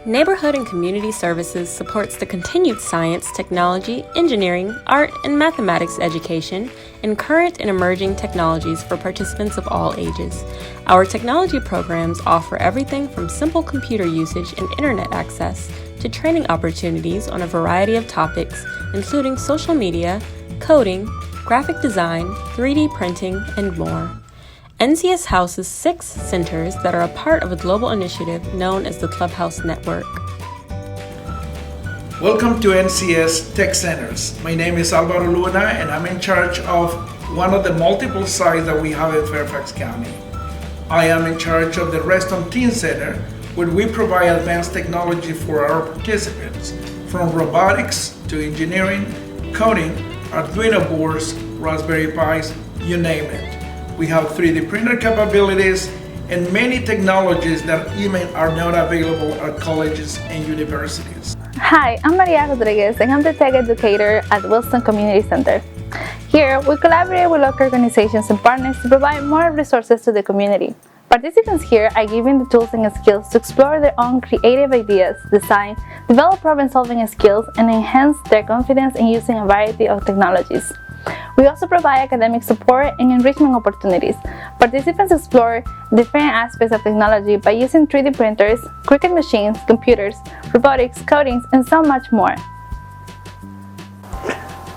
Neighborhood and Community Services supports the continued science, technology, engineering, art, and mathematics education in current and emerging technologies for participants of all ages. Our technology programs offer everything from simple computer usage and internet access to training opportunities on a variety of topics, including social media, coding, graphic design, 3D printing, and more. NCS houses 6 centers that are a part of a global initiative known as the Clubhouse Network. Welcome to NCS Tech Centers. My name is Alvaro Luna and I'm in charge of one of the multiple sites that we have in Fairfax County. I am in charge of the Reston Teen Center, where we provide advanced technology for our participants, from robotics to engineering, coding, Arduino boards, Raspberry Pis, you name it. We have 3D printer capabilities and many technologies that even are not available at colleges and universities. Hi, I'm Maria Rodriguez and I'm the Tech Educator at Wilson Community Center. Here, we collaborate with local organizations and partners to provide more resources to the community. Participants here are given the tools and skills to explore their own creative ideas, design, develop problem-solving skills, and enhance their confidence in using a variety of technologies. We also provide academic support and enrichment opportunities. Participants explore different aspects of technology by using 3D printers, Cricut machines, computers, robotics, coding, and so much more.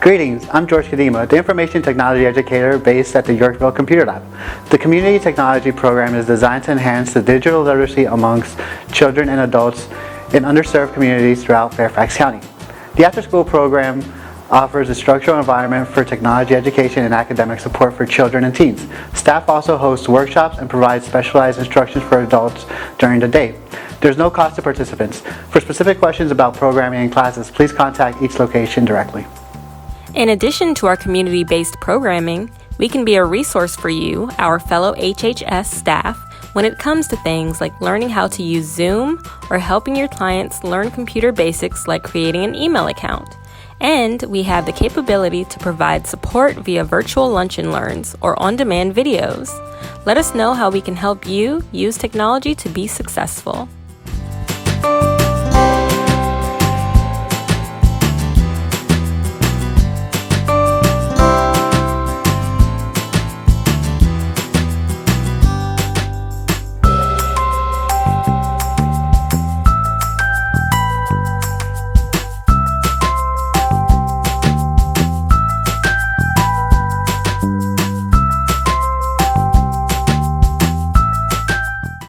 Greetings, I'm George Kadima, the Information Technology Educator based at the Yorkville Computer Lab. The Community Technology Program is designed to enhance the digital literacy amongst children and adults in underserved communities throughout Fairfax County. The after-school program offers a structural environment for technology education and academic support for children and teens. Staff also hosts workshops and provides specialized instructions for adults during the day. There's no cost to participants. For specific questions about programming and classes, please contact each location directly. In addition to our community-based programming, we can be a resource for you, our fellow HHS staff, when it comes to things like learning how to use Zoom or helping your clients learn computer basics like creating an email account. And we have the capability to provide support via virtual lunch and learns or on-demand videos. Let us know how we can help you use technology to be successful.